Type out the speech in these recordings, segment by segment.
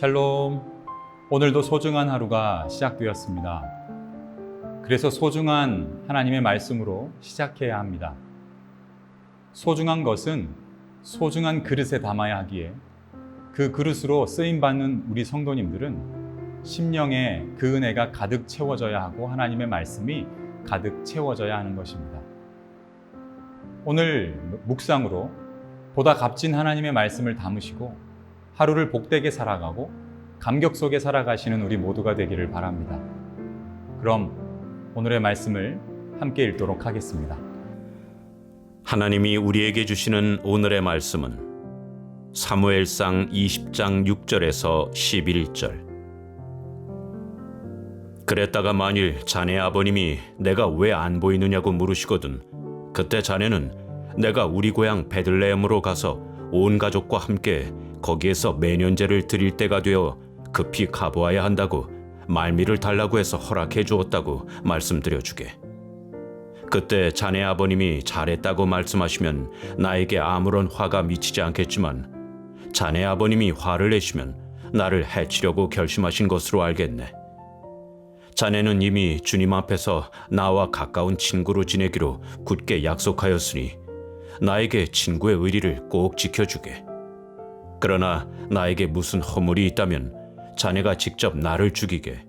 샬롬. 오늘도 소중한 하루가 시작되었습니다. 그래서 소중한 하나님의 말씀으로 시작해야 합니다. 소중한 것은 소중한 그릇에 담아야 하기에 그 그릇으로 쓰임받는 우리 성도님들은 심령에 그 은혜가 가득 채워져야 하고 하나님의 말씀이 가득 채워져야 하는 것입니다. 오늘 묵상으로 보다 값진 하나님의 말씀을 담으시고 하루를 복되게 살아가고 감격 속에 살아가시는 우리 모두가 되기를 바랍니다. 그럼 오늘의 말씀을 함께 읽도록 하겠습니다. 하나님이 우리에게 주시는 오늘의 말씀은 사무엘상 20장 6절에서 11절. 그랬다가 만일 자네 아버님이 내가 왜 안 보이느냐고 물으시거든 그때 자네는 내가 우리 고향 베들레헴으로 가서 온 가족과 함께 거기에서 매년제를 드릴 때가 되어 급히 가보아야 한다고 말미를 달라고 해서 허락해 주었다고 말씀드려 주게. 그때 자네 아버님이 잘했다고 말씀하시면 나에게 아무런 화가 미치지 않겠지만 자네 아버님이 화를 내시면 나를 해치려고 결심하신 것으로 알겠네. 자네는 이미 주님 앞에서 나와 가까운 친구로 지내기로 굳게 약속하였으니 나에게 친구의 의리를 꼭 지켜주게. 그러나 나에게 무슨 허물이 있다면 자네가 직접 나를 죽이게,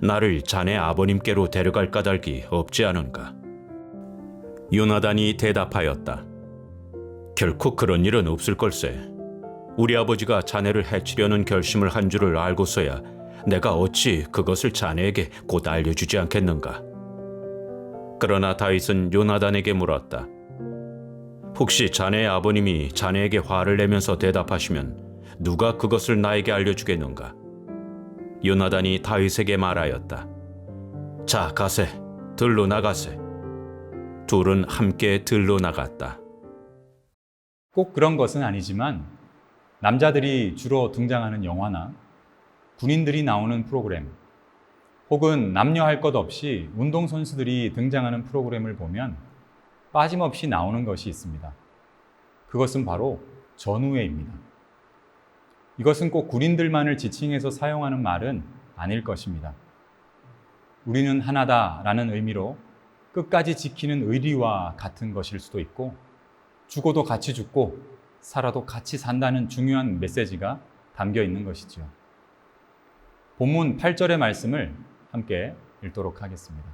나를 자네 아버님께로 데려갈 까닭이 없지 않은가? 요나단이 대답하였다. 결코 그런 일은 없을 걸세. 우리 아버지가 자네를 해치려는 결심을 한 줄을 알고서야 내가 어찌 그것을 자네에게 곧 알려주지 않겠는가? 그러나 다윗은 요나단에게 물었다. 혹시 자네의 아버님이 자네에게 화를 내면서 대답하시면 누가 그것을 나에게 알려주겠는가? 요나단이 다윗에게 말하였다. 자, 가세. 들로 나가세. 둘은 함께 들로 나갔다. 꼭 그런 것은 아니지만 남자들이 주로 등장하는 영화나 군인들이 나오는 프로그램 혹은 남녀 할 것 없이 운동선수들이 등장하는 프로그램을 보면 빠짐없이 나오는 것이 있습니다. 그것은 바로 전우회입니다. 이것은 꼭 군인들만을 지칭해서 사용하는 말은 아닐 것입니다. 우리는 하나다라는 의미로 끝까지 지키는 의리와 같은 것일 수도 있고 죽어도 같이 죽고 살아도 같이 산다는 중요한 메시지가 담겨 있는 것이죠. 본문 8절의 말씀을 함께 읽도록 하겠습니다.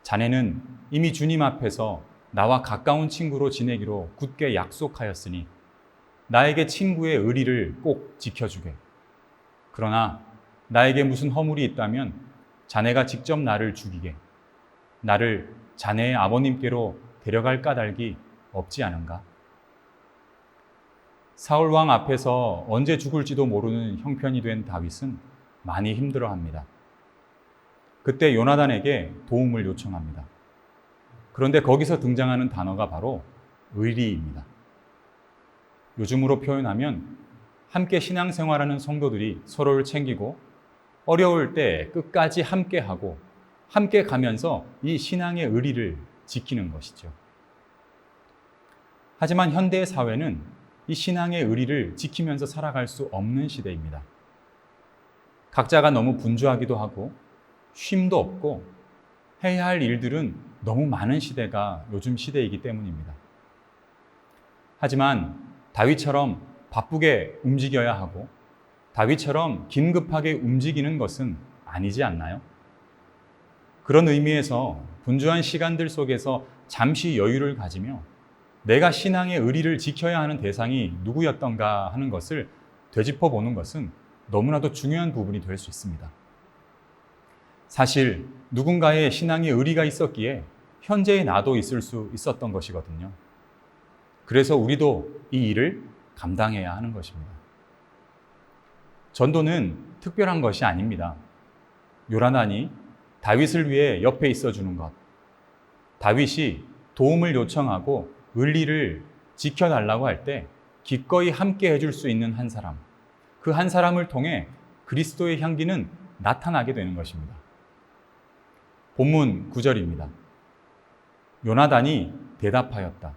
자네는 이미 주님 앞에서 나와 가까운 친구로 지내기로 굳게 약속하였으니 나에게 친구의 의리를 꼭 지켜주게. 그러나 나에게 무슨 허물이 있다면 자네가 직접 나를 죽이게. 나를 자네의 아버님께로 데려갈 까닭이 없지 않은가? 사울 왕 앞에서 언제 죽을지도 모르는 형편이 된 다윗은 많이 힘들어합니다. 그때 요나단에게 도움을 요청합니다. 그런데 거기서 등장하는 단어가 바로 의리입니다. 요즘으로 표현하면 함께 신앙생활하는 성도들이 서로를 챙기고 어려울 때 끝까지 함께하고 함께 가면서 이 신앙의 의리를 지키는 것이죠. 하지만 현대의 사회는 이 신앙의 의리를 지키면서 살아갈 수 없는 시대입니다. 각자가 너무 분주하기도 하고 쉼도 없고 해야 할 일들은 너무 많은 시대가 요즘 시대이기 때문입니다. 하지만 다윗처럼 바쁘게 움직여야 하고 다윗처럼 긴급하게 움직이는 것은 아니지 않나요? 그런 의미에서 분주한 시간들 속에서 잠시 여유를 가지며 내가 신앙의 의리를 지켜야 하는 대상이 누구였던가 하는 것을 되짚어 보는 것은 너무나도 중요한 부분이 될 수 있습니다. 사실 누군가의 신앙의 의리가 있었기에 현재의 나도 있을 수 있었던 것이거든요. 그래서 우리도 이 일을 감당해야 하는 것입니다. 전도는 특별한 것이 아닙니다. 요나단이 다윗을 위해 옆에 있어주는 것, 다윗이 도움을 요청하고 의리를 지켜달라고 할 때 기꺼이 함께 해줄 수 있는 한 사람, 그 한 사람을 통해 그리스도의 향기는 나타나게 되는 것입니다. 본문 9절입니다. 요나단이 대답하였다.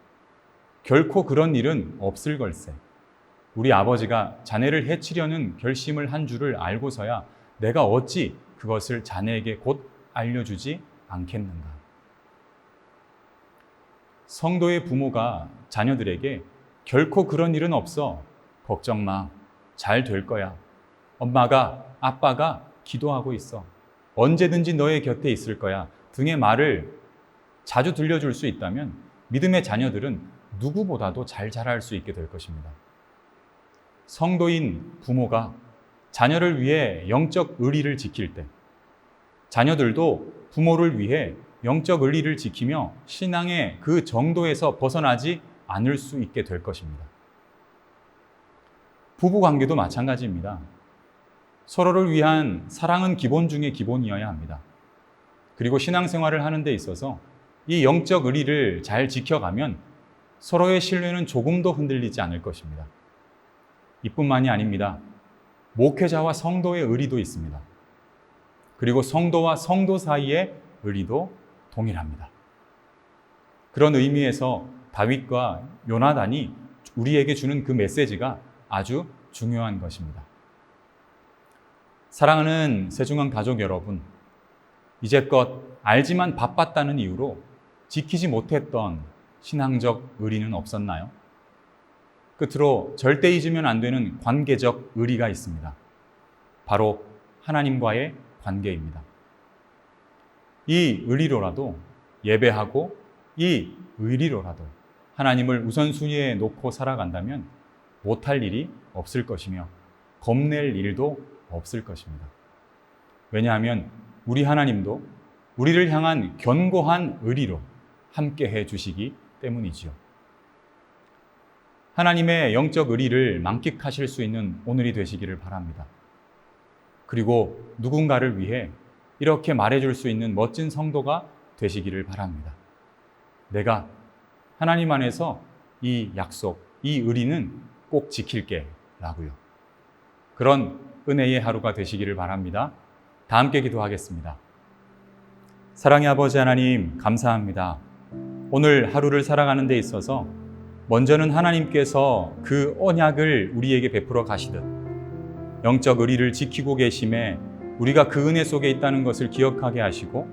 결코 그런 일은 없을 걸세. 우리 아버지가 자네를 해치려는 결심을 한 줄을 알고서야 내가 어찌 그것을 자네에게 곧 알려주지 않겠는가. 성도의 부모가 자녀들에게 결코 그런 일은 없어. 걱정 마. 잘 될 거야. 엄마가, 아빠가 기도하고 있어. 언제든지 너의 곁에 있을 거야. 등의 말을 자주 들려줄 수 있다면 믿음의 자녀들은 누구보다도 잘 자랄 수 있게 될 것입니다. 성도인 부모가 자녀를 위해 영적 의리를 지킬 때 자녀들도 부모를 위해 영적 의리를 지키며 신앙의 그 정도에서 벗어나지 않을 수 있게 될 것입니다. 부부 관계도 마찬가지입니다. 서로를 위한 사랑은 기본 중에 기본이어야 합니다. 그리고 신앙생활을 하는 데 있어서 이 영적 의리를 잘 지켜가면 서로의 신뢰는 조금도 흔들리지 않을 것입니다. 이뿐만이 아닙니다. 목회자와 성도의 의리도 있습니다. 그리고 성도와 성도 사이의 의리도 동일합니다. 그런 의미에서 다윗과 요나단이 우리에게 주는 그 메시지가 아주 중요한 것입니다. 사랑하는 세중앙 가족 여러분, 이제껏 알지만 바빴다는 이유로 지키지 못했던 신앙적 의리는 없었나요? 끝으로 절대 잊으면 안 되는 관계적 의리가 있습니다. 바로 하나님과의 관계입니다. 이 의리로라도 예배하고 이 의리로라도 하나님을 우선순위에 놓고 살아간다면 못할 일이 없을 것이며 겁낼 일도 없을 것입니다. 왜냐하면 우리 하나님도 우리를 향한 견고한 의리로 함께 해 주시기 때문이지요. 하나님의 영적 의리를 만끽하실 수 있는 오늘이 되시기를 바랍니다. 그리고 누군가를 위해 이렇게 말해줄 수 있는 멋진 성도가 되시기를 바랍니다. 내가 하나님 안에서 이 약속, 이 의리는 꼭 지킬게 라고요. 그런 은혜의 하루가 되시기를 바랍니다. 다 함께 기도하겠습니다. 사랑의 아버지 하나님, 감사합니다. 오늘 하루를 살아가는 데 있어서 먼저는 하나님께서 그 언약을 우리에게 베풀어 가시듯 영적 의리를 지키고 계심에 우리가 그 은혜 속에 있다는 것을 기억하게 하시고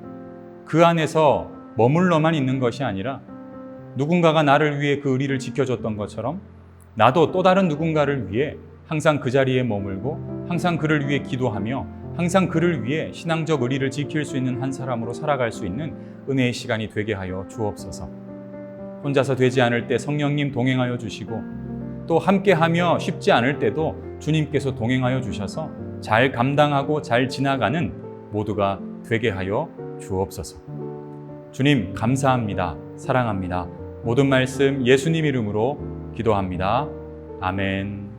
그 안에서 머물러만 있는 것이 아니라 누군가가 나를 위해 그 의리를 지켜줬던 것처럼 나도 또 다른 누군가를 위해 항상 그 자리에 머물고 항상 그를 위해 기도하며 항상 그를 위해 신앙적 의리를 지킬 수 있는 한 사람으로 살아갈 수 있는 은혜의 시간이 되게 하여 주옵소서. 혼자서 되지 않을 때 성령님 동행하여 주시고 또 함께하며 쉽지 않을 때도 주님께서 동행하여 주셔서 잘 감당하고 잘 지나가는 모두가 되게 하여 주옵소서. 주님 감사합니다. 사랑합니다. 모든 말씀 예수님 이름으로 기도합니다. 아멘.